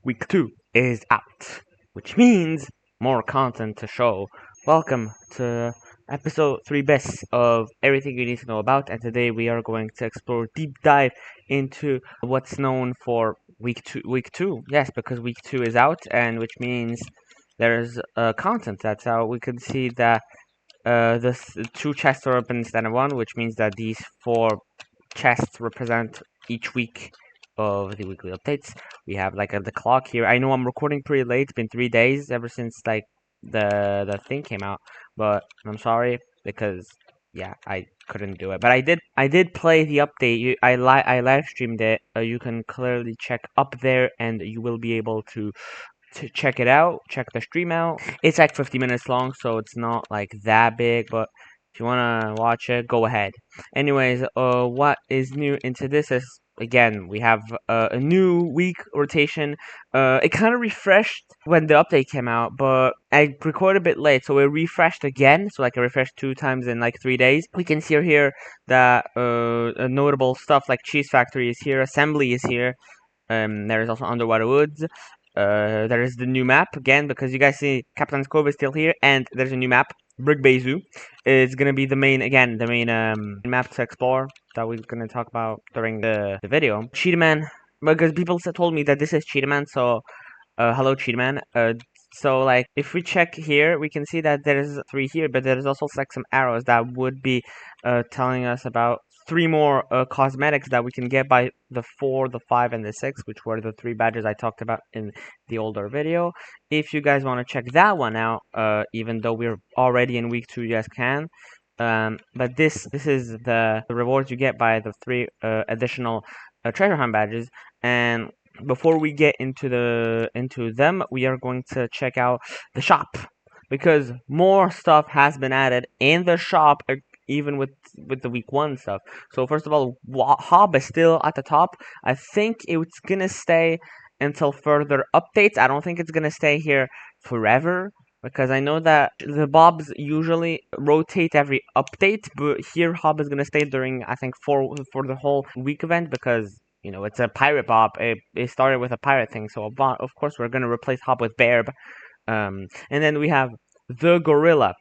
Week 2 is out, which means more content to show. Welcome to episode 3 best of everything you need to know about, and today we are going to explore deep dive into what's known for week 2. Yes, because week 2 is out, and which means there's content. That's how we can see that this two chests are open instead of one, which means that these four chests represent each week of the weekly updates. We have like the clock here. I know I'm recording pretty late. It's been 3 days ever since like the thing came out, but I'm sorry because yeah, I couldn't do it. But I did play the update. I live streamed it. You can clearly check up there, and you will be able to check it out, check the stream out. It's like 50 minutes long, so it's not like that big, but if you want to watch it, go ahead. Anyways, what is new into this is, again, we have a new week rotation. It kind of refreshed when the update came out, but I recorded a bit late, so it refreshed again. So like it refreshed 2 times in like 3 days. We can see here that notable stuff like Cheese Factory is here, Assembly is here. There is also Underwater Woods. There is the new map again because you guys see Captain's Cove is still here, and there's a new map. Brick Bay Zoo is gonna be the main map to explore that we're gonna talk about during the video. Cheetah Man, because people told me that this is Cheetah Man, so hello Cheetah Man. So like if we check here, we can see that there's 3 here, but there's also like some arrows that would be telling us about 3 more cosmetics that we can get by the 4, the 5, and the 6, which were the 3 badges I talked about in the older video. If you guys want to check that one out, even though we're already in week 2, you guys can. But this is the rewards you get by the 3 additional treasure hunt badges. And before we get into them, we are going to check out the shop because more stuff has been added in the shop, even with the week 1 stuff. So first of all, Hob is still at the top. I think it's gonna stay until further updates. I don't think it's gonna stay here forever because I know that the Bobs usually rotate every update, but here Hob is gonna stay during, I think, for the whole week event because you know it's a pirate Bob. It started with a pirate thing, so of course we're gonna replace Hob with Bear. And then we have the Gorilla.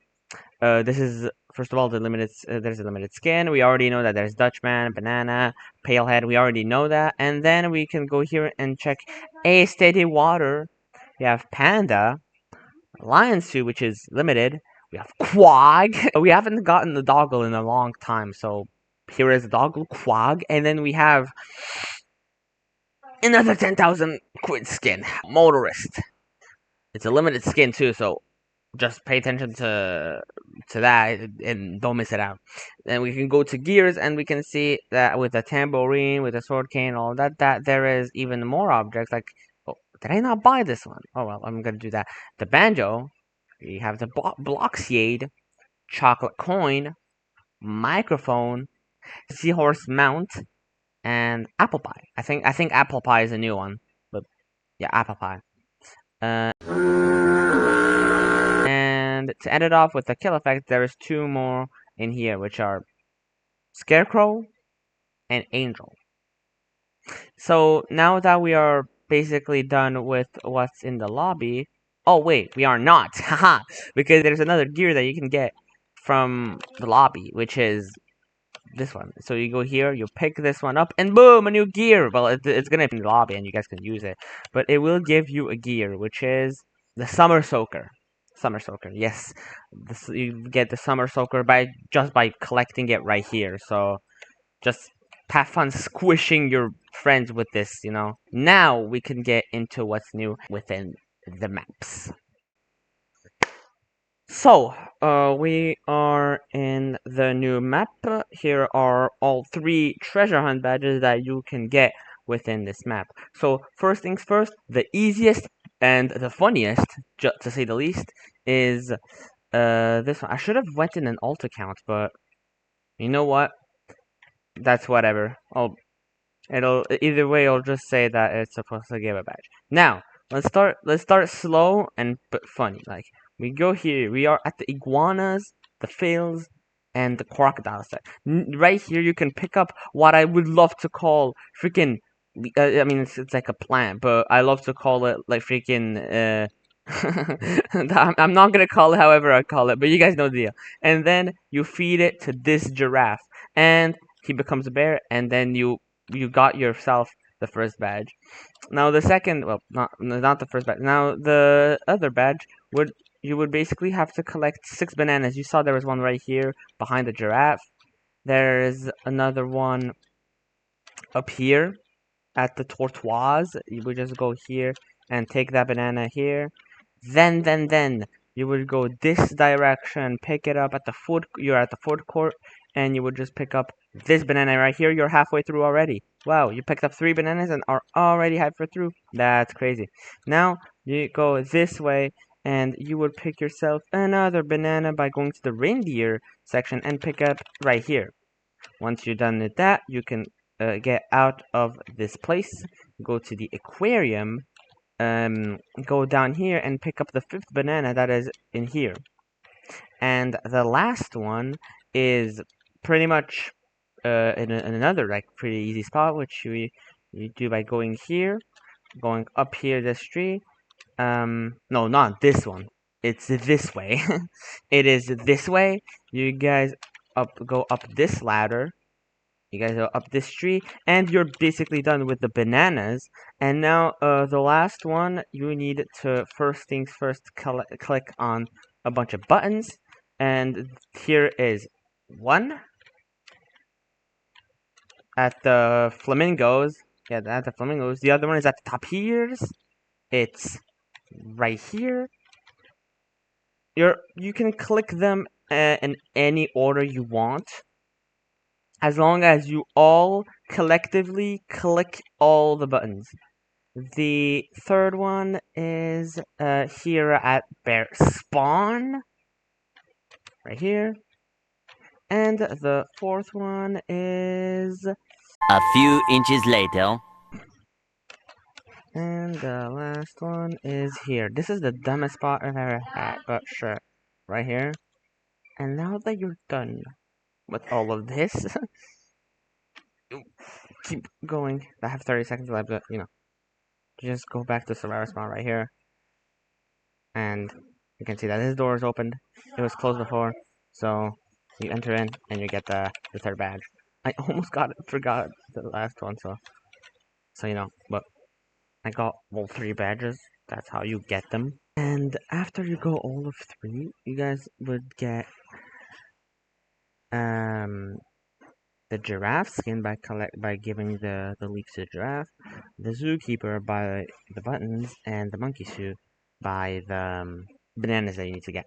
This is first of all the limited. There's a limited skin. We already know that there's Dutchman, Banana, Palehead. We already know that. And then we can go here and check a steady water. We have Panda, Lion Suit, which is limited. We have Quag. We haven't gotten the doggle in a long time, so here is the doggle, Quag, and then we have another 10,000 quid skin, Motorist. It's a limited skin too, so just pay attention to that and don't miss it out. Then we can go to gears and we can see that with the tambourine, with the sword cane, all that there is even more objects. Like, oh, did I not buy this one? Oh well, I'm gonna do that. The banjo, we have the blockseed, chocolate coin, microphone, seahorse mount, and apple pie. I think apple pie is a new one, but yeah, apple pie. And to end it off with the kill effect, there is 2 more in here, which are Scarecrow and Angel. So now that we are basically done with what's in the lobby, oh wait, we are not, haha, because there's another gear that you can get from the lobby, which is this one. So you go here, you pick this one up, and boom, a new gear. Well, it's gonna be in the lobby, and you guys can use it, but it will give you a gear, which is the Summer Soaker. Summer Soaker, yes. You get the Summer Soaker just by collecting it right here. So just have fun squishing your friends with this, you know. Now we can get into what's new within the maps. So, we are in the new map. Here are all 3 treasure hunt badges that you can get within this map. So, first things first, the easiest and the funniest, to say the least, is this one. I should have went in an alt account, but you know what? That's whatever. It'll either way. I'll just say that it's supposed to give a badge. Now, let's start slow and but funny. Like we go here. We are at the iguanas, the fails, and the crocodile set. Right here, you can pick up what I would love to call freaking I mean, it's like a plant, but I love to call it like freaking. I'm not gonna call it however I call it, but you guys know the deal. And then you feed it to this giraffe, and he becomes a bear, and then you got yourself the first badge. Now the second, well, not the first badge. Now the other badge would you would basically have to collect 6 bananas. You saw there was one right here behind the giraffe. There's another one up here at the tortoise. You would just go here and take that banana here. Then you would go this direction, pick it up at the food. You're at the food court, and you would just pick up this banana right here. You're halfway through already. Wow, you picked up 3 bananas and are already halfway through. That's crazy. Now you go this way, and you would pick yourself another banana by going to the reindeer section and pick up right here. Once you're done with that, you can get out of this place, go to the aquarium, go down here and pick up the 5th banana that is in here. And the last one is pretty much in another like pretty easy spot, which you do by going here, going up here this tree. No, not this one. It's this way. It is this way. You guys go up this ladder. You guys are up this tree, and you're basically done with the bananas. And now, the last one, you need to, first things first, click on a bunch of buttons. And here is one at the flamingos. Yeah, at the flamingos. The other one is at the top here. It's right here. You can click them in any order you want, as long as you all collectively click all the buttons. The third one is here at bear spawn, right here. And the fourth one is a few inches later. And the last one is here. This is the dumbest spot I've ever had, but sure. Right here. And now that you're done with all of this, keep going. I have 30 seconds left, but just go back to survivor spawn right here. And you can see that this door is opened. It was closed before, so you enter in and you get the third badge. I almost forgot the last one, so but I got all 3 badges. That's how you get them. And after you go all of 3, you guys would get the giraffe skin by giving the leaf to the giraffe, the zookeeper by the buttons, and the monkey suit by the bananas that you need to get.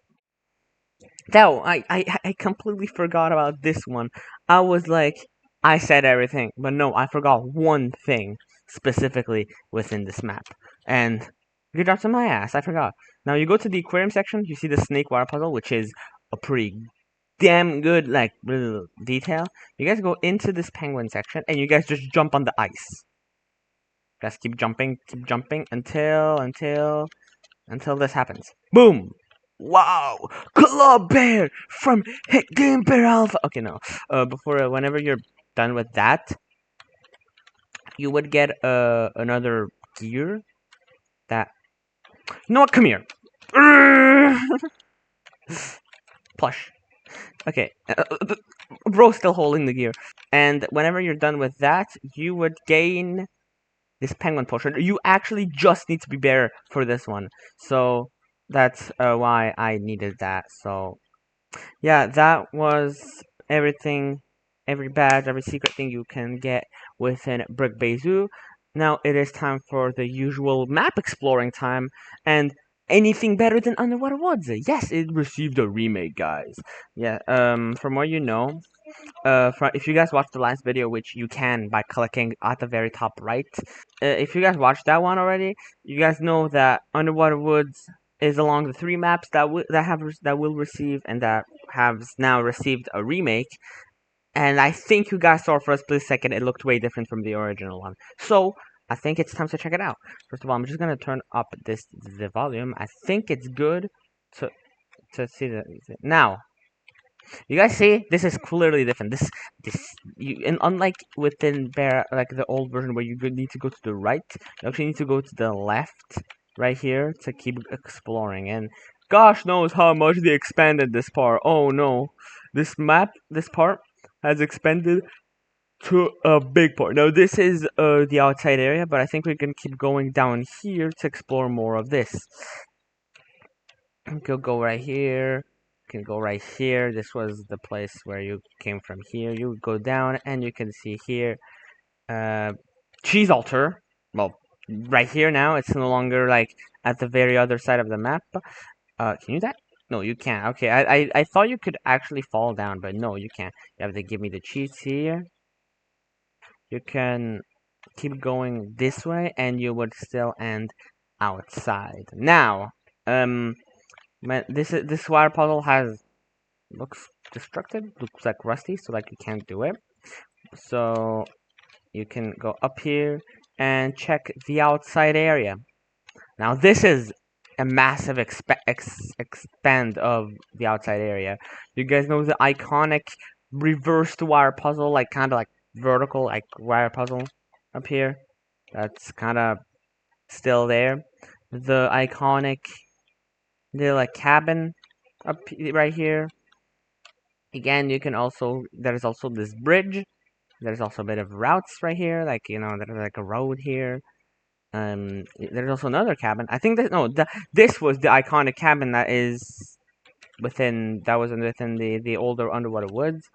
No, I completely forgot about this one. I was like, I said everything, but no, I forgot one thing specifically within this map. And good job to my ass, I forgot. Now you go to the aquarium section, you see the snake water puzzle, which is a pretty damn good like little detail. You guys go into this penguin section, and you guys just jump on the ice. Just keep jumping until this happens. Boom! Wow! Club Bear from Hit Game Bear Alpha. Okay, no. Whenever you're done with that, you would get another gear that. No, come here. Plush. Okay, bro's still holding the gear. And whenever you're done with that, you would gain this penguin potion. You actually just need to be bear for this one. So that's why I needed that. So yeah, that was everything, every badge, every secret thing you can get within Brick Bay Zoo. Now it is time for the usual map exploring time, and anything better than Underwater Woods? Yes, it received a remake, guys. Yeah, from what you know, if you guys watched the last video, which you can by clicking at the very top right, if you guys watched that one already, you guys know that Underwater Woods is along the 3 maps that will receive and that have now received a remake. And I think you guys saw for a split second it looked way different from the original one. So I think it's time to check it out. First of all, I'm just gonna turn up the volume. I think it's good to see the now. You guys see, this is clearly different. And unlike within Bear, like the old version where you need to go to the right, you actually need to go to the left, right here, to keep exploring. And gosh knows how much they expanded this part. Oh no, this part has expanded to a big part. Now this is the outside area, but I think we can keep going down here to explore more of this. You can go right here. You can go right here. This was the place where you came from here. You go down and you can see here cheese altar. Well, right here now. It's no longer like at the very other side of the map. Can you that? No, you can't. Okay, I thought you could actually fall down, but no, you can't. You have to give me the cheese here. You can keep going this way, and you would still end outside. Now, this water puzzle looks destructed, looks like rusty, so like you can't do it. So you can go up here and check the outside area. Now this is a massive expand of the outside area. You guys know the iconic reversed wire puzzle, like kind of like vertical like wire puzzle up here. That's kind of still there. The iconic little cabin up right here. Again, you can also there's also this bridge. There's also a bit of routes right here, like there's like a road here. There's also another cabin. I think this was the iconic cabin that was within the older underwater woods,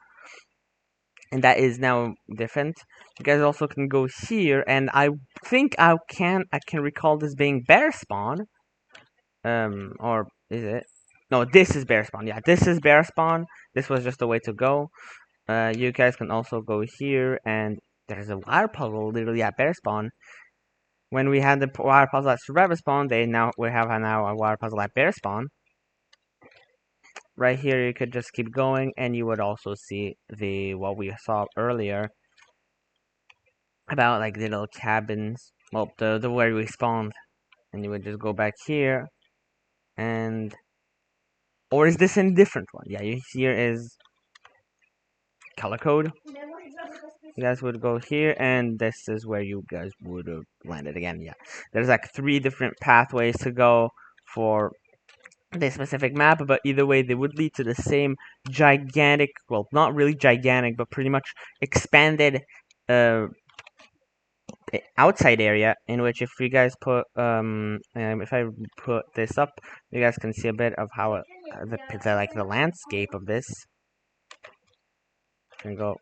and that is now different. You guys also can go here, and I think I can recall this being bear spawn. Or is it? No, this is bear spawn. Yeah, this is bear spawn. This was just a way to go. You guys can also go here, and there's a wire puzzle literally at bear spawn. When we had the wire puzzle at survivor spawn, we have now a wire puzzle at bear spawn. Right here, you could just keep going, and you would also see what we saw earlier about like the little cabins. Well, the where we spawned, and you would just go back here, and or is this a different one? Yeah, here is color code. You guys would go here, and this is where you guys would have landed again. Yeah, there's like 3 different pathways to go for this specific map, but either way, they would lead to the same gigantic, well, not really gigantic, but pretty much expanded outside area, in which if you guys put, if I put this up, you guys can see a bit of how the landscape of this. Can go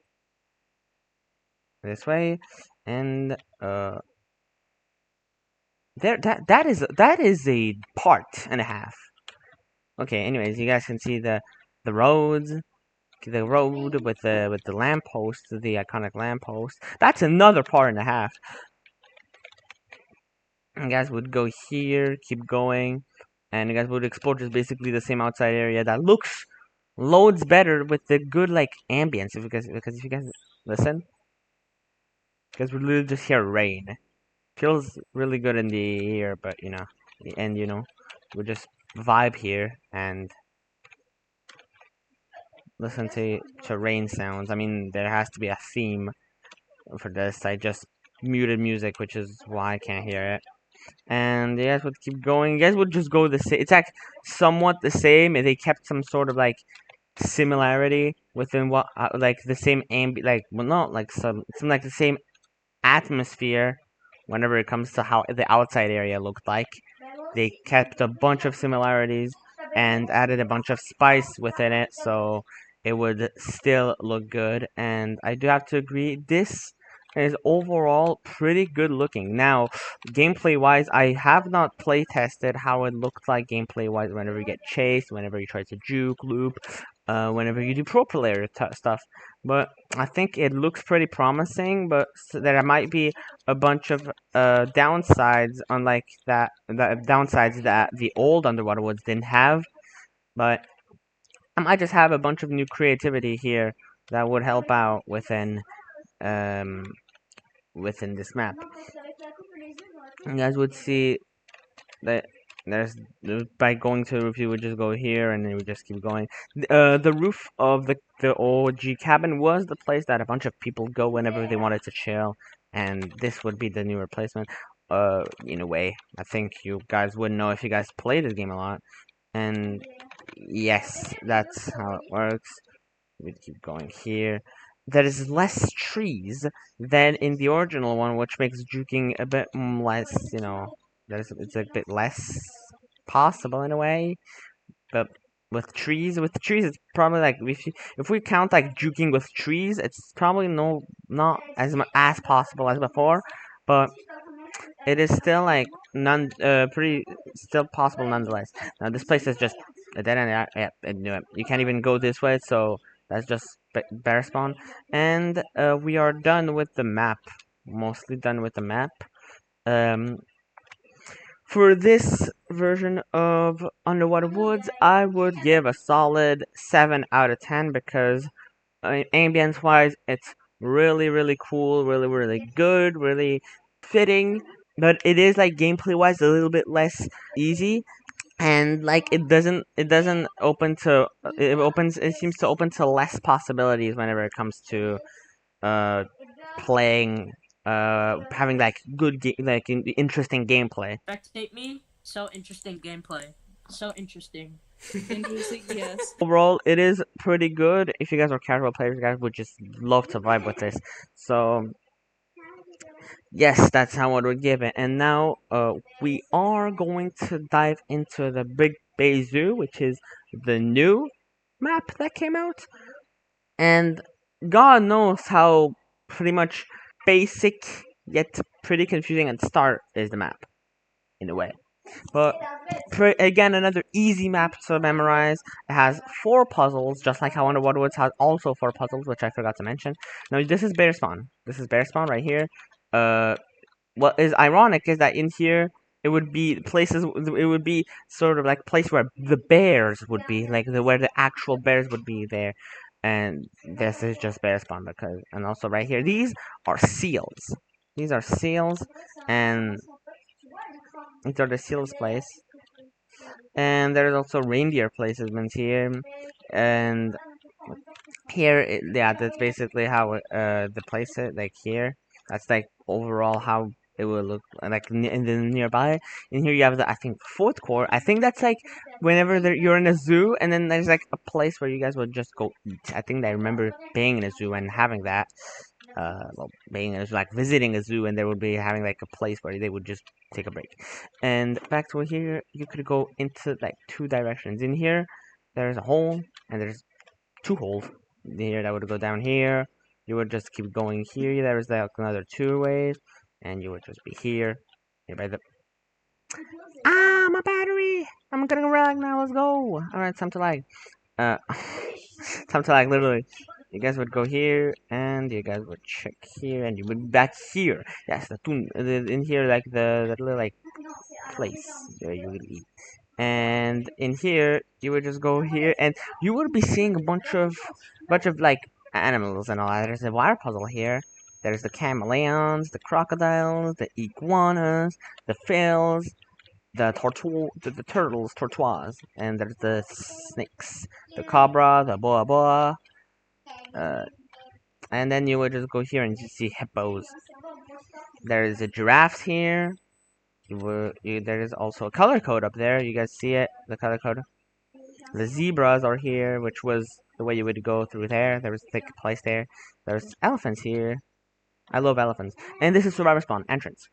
this way, and that is a part and a half. Okay, anyways, you guys can see the roads, the road with the lamppost, the iconic lamppost. That's another part and a half. You guys would go here, keep going, and you guys would explore just basically the same outside area that looks loads better with the good like ambience. Because if you guys listen, you guys would literally just hear rain. Feels really good in the ear, but we just vibe here and listen to rain sounds. I mean, there has to be a theme for this. I just muted music, which is why I can't hear it. And you guys would keep going. You guys would just go the same. It's like somewhat the same. They kept some sort of like similarity within what like the same not like some like the same atmosphere whenever it comes to how the outside area looked like. They kept a bunch of similarities and added a bunch of spice within it, so it would still look good. And I do have to agree, this is overall pretty good looking. Now, gameplay wise, I have not play tested how it looked like gameplay wise whenever you get chased, whenever you try to juke loop, whenever you do pro player stuff. But I think it looks pretty promising, but there might be a bunch of downsides, unlike the downsides that the old Underwater Woods didn't have. But I might just have a bunch of new creativity here that would help out within this map. You guys would see that there's by going to the roof, you would just go here, and then you would just keep going. The roof of the OG cabin was the place that a bunch of people go whenever they wanted to chill, and this would be the new replacement. In a way, I think you guys would know if you guys play this game a lot. And yes, that's how it works. We keep going here. There is less trees than in the original one, which makes juking a bit less, it's a bit less possible in a way. But with trees, it's probably like if we count like juking with trees, it's probably not as much as possible as before, but it is still like pretty still possible nonetheless. Now this place is just a dead end. Yeah, I knew it. You can't even go this way, so that's just bear spawn. And we are done with the map. Mostly done with the map. Um, for this version of Underwater Woods, I would give a solid 7 out of 10 because ambience wise, it's really, really cool, really, really good, really fitting. But it is like gameplay wise a little bit less easy, and like it doesn't open to it seems to open to less possibilities whenever it comes to uh playing having like interesting gameplay. Spectate me. So interesting gameplay. So interesting. Interesting, yes. Overall, it is pretty good. If you guys are casual players, you guys would just love to vibe with this. So yes, that's how I would give it. And now we are going to dive into the Big Bay Zoo, which is the new map that came out. And God knows how pretty much basic yet pretty confusing at the start is the map, in a way. But again, another easy map to memorize. It has 4 puzzles, just like how Underwater Woods has also 4 puzzles, which I forgot to mention. Now, this is Bear Spawn. This is Bear Spawn right here. What is ironic is that in here, it would be places, it would be sort of like place where the bears would be, like where the actual bears would be there. And this is just Bear Spawn because, and also right here, these are seals. These are seals, and these are the seals place. And there's also reindeer placements here, and here, yeah, that's basically how the place it like here. That's like overall how it will look like in the nearby. In here you have the I think fourth core. I think that's like whenever you're in a zoo, and then there's like a place where you guys would just go eat. I think I remember being in a zoo and having that. Well, being like visiting a zoo, and they would be having like a place where they would just take a break. And back to here, you could go into like 2 directions. In here, there's a hole, and there's 2 holes here that would go down here. You would just keep going here. There's like another 2 ways, and you would just be here by the. My battery! I'm gonna lag now. Let's go. All right, time to lag. Uh, time to lag. Literally, you guys would go here, and you guys would check here, and you would be back here. Yes, in here, like that little like place where you would eat. And in here you would just go here and you would be seeing a bunch of like animals and all that. There's a wire puzzle here. There's the chameleons, the crocodiles, the iguanas, the phils, the turtles, tortoise, and there's the snakes, the cobra, the boa boa, and then you would just go here and you see hippos. There is a giraffe here. There is also a color code up there. You guys see it? The color code. The zebras are here, which was the way you would go through there. There was a place there. There's elephants here. I love elephants. And this is survivor spawn entrance.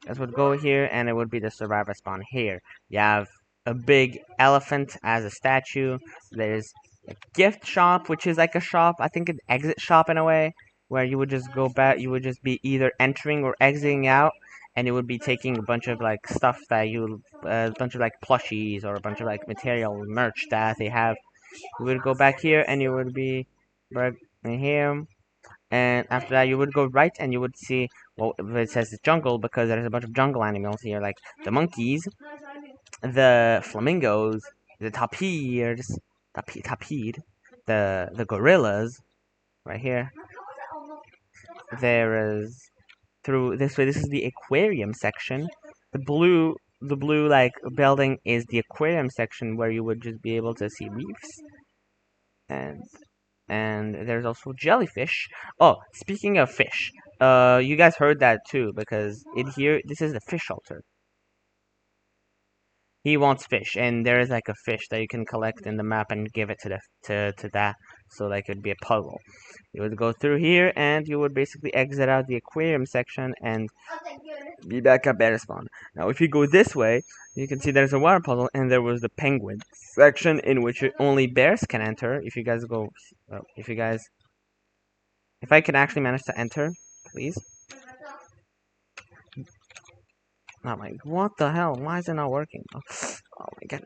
This would go here, and it would be the survivor spawn here. You have a big elephant as a statue. There's a gift shop, which is like a shop. I think an exit shop in a way, where you would just go back. You would just be either entering or exiting out, and you would be taking a bunch of like stuff that a bunch of like plushies or a bunch of like material merch that they have. You would go back here, and you would be right in here. And after that, you would go right, and you would see, well, it says it's jungle because there's a bunch of jungle animals here, like the monkeys, the flamingos, the tapir, the gorillas, right here. There is through this way. This is the aquarium section. The blue the blue like building is the aquarium section where you would just be able to see reefs, and there's also jellyfish. Oh, speaking of fish, you guys heard that too because in here this is the fish shelter. He wants fish, and there is like a fish that you can collect in the map and give it to the to that, so like it would be a puzzle. You would go through here, and you would basically exit out the aquarium section and be back at bear spawn. Now, if you go this way, you can see there's a water puzzle, and there was the penguin section in which only bears can enter. If you guys go, if I can actually manage to enter, please. Oh my, what the hell? Why is it not working? Oh, my god.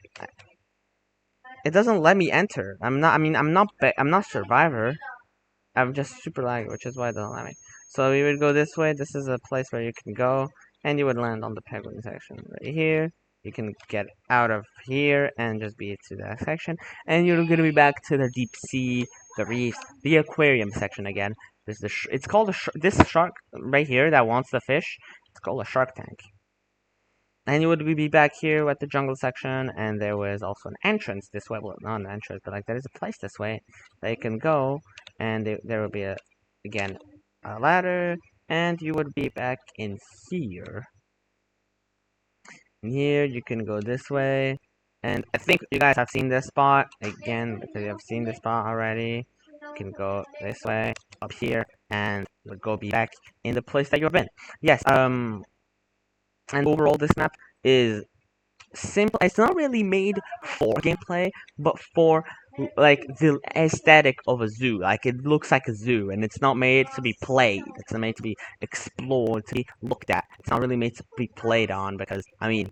It doesn't let me enter. I'm not survivor. I'm just super laggy, which is why it doesn't let me. So we would go this way. This is a place where you can go, and you would land on the penguin section right here. You can get out of here and just be to that section, and you're gonna be back to the deep sea, the reefs, the aquarium section again. There's it's called this shark right here that wants the fish. It's called a shark tank. And you would be back here at the jungle section, and there was also an entrance this way. Well, not an entrance, but like there is a place this way that you can go, and there will be again a ladder, and you would be back in here. In here, you can go this way, and I think you guys have seen this spot again because you have seen this spot already. You can go this way up here, and you would go be back in the place that you've been. Yes, and overall, this map is simple. It's not really made for gameplay, but for like the aesthetic of a zoo. Like it looks like a zoo, and it's not made to be played. It's not made to be explored, to be looked at. It's not really made to be played on because I mean,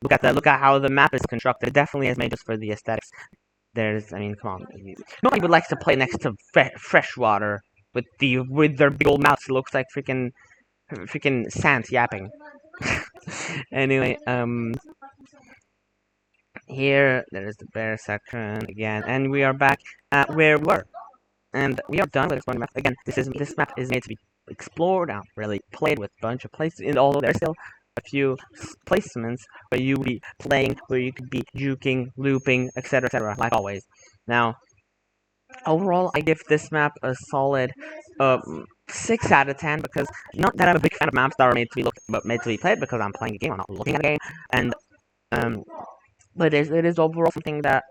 look at how the map is constructed. It definitely is made just for the aesthetics. I mean, come on. Nobody would like to play next to fresh water with their big old mouths. It looks like freaking sand yapping. Anyway, here there is the bear section again, and we are back at where we were, and we are done with exploring the map. Again, this map is made to be explored, not really played with a bunch of places. And although there's still a few placements where you be playing, where you could be juking, looping, etc., like always. Now, overall, I give this map a solid 6 out of 10 because not that I'm a big fan of maps that are made to be looked, but made to be played because I'm playing a game, I'm not looking at a game, and um, but it is overall something that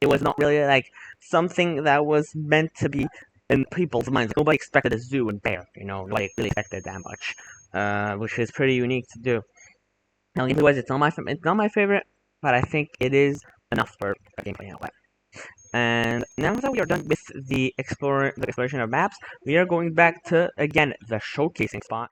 it was not really like something that was meant to be in people's minds. Like, nobody expected a zoo and bear, nobody really expected that much, which is pretty unique to do. Now, gameplay-wise, it's not my favorite, but I think it is enough for a gameplay outlet. And now that we are done with the exploration of maps, we are going back to again the showcasing spot.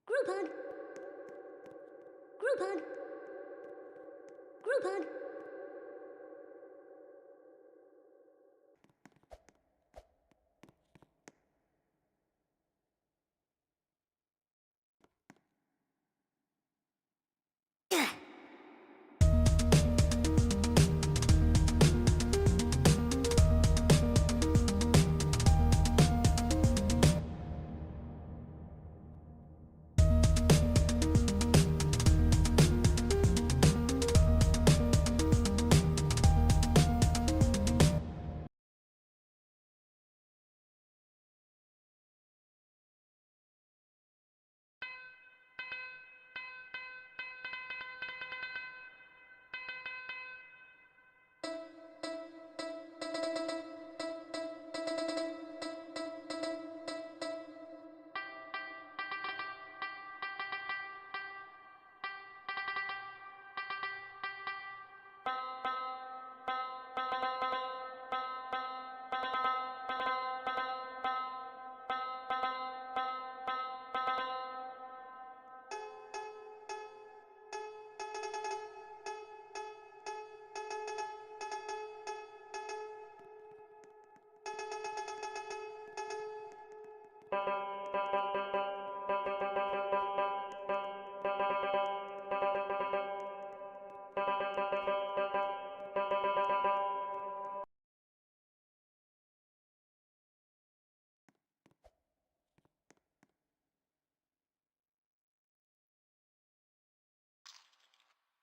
Group hug. Group hug. Group hug.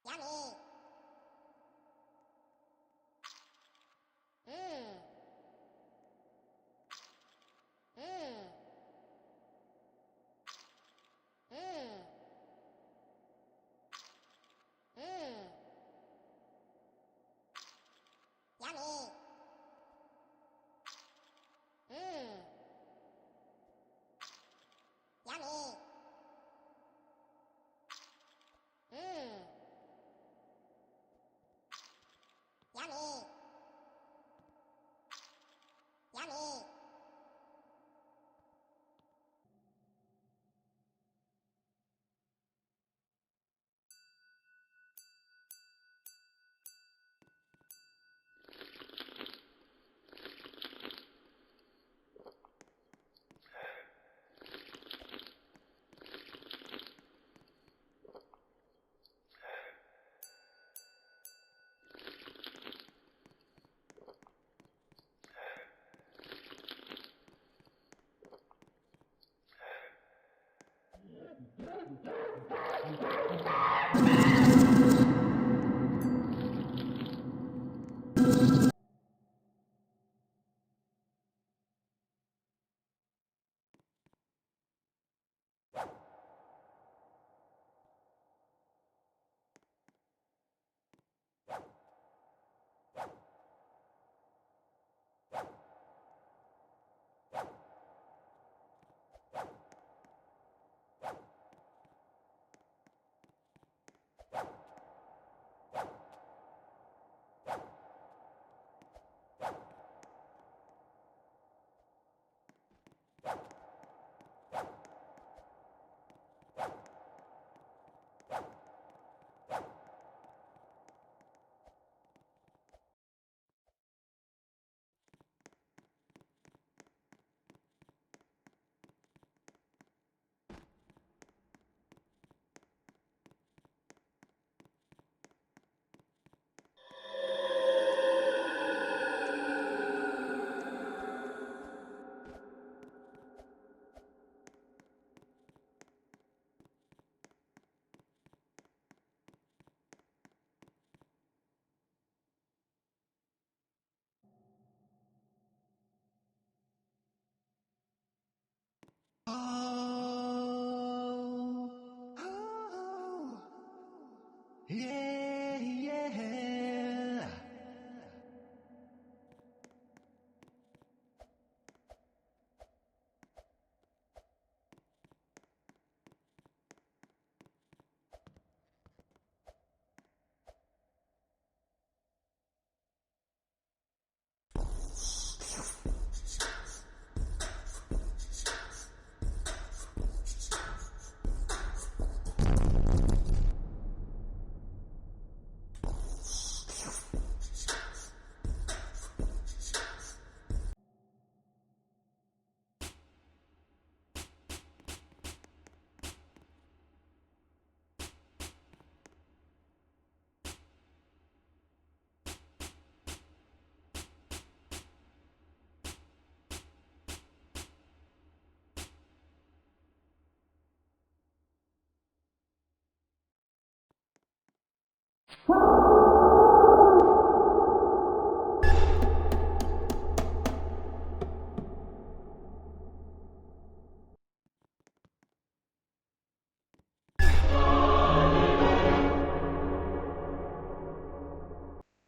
Yummy. Mmm. Mmm. Mmm. Mmm. Yummy. Mmm. Yummy. Mmm.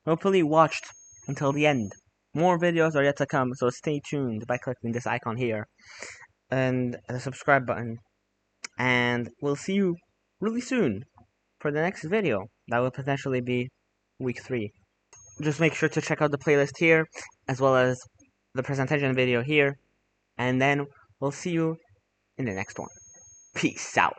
Hopefully you watched until the end. More videos are yet to come, so stay tuned by clicking this icon here and the subscribe button. And we'll see you really soon for the next video. That will potentially be week 3. Just make sure to check out the playlist here, as well as the presentation video here, and then we'll see you in the next one. Peace out.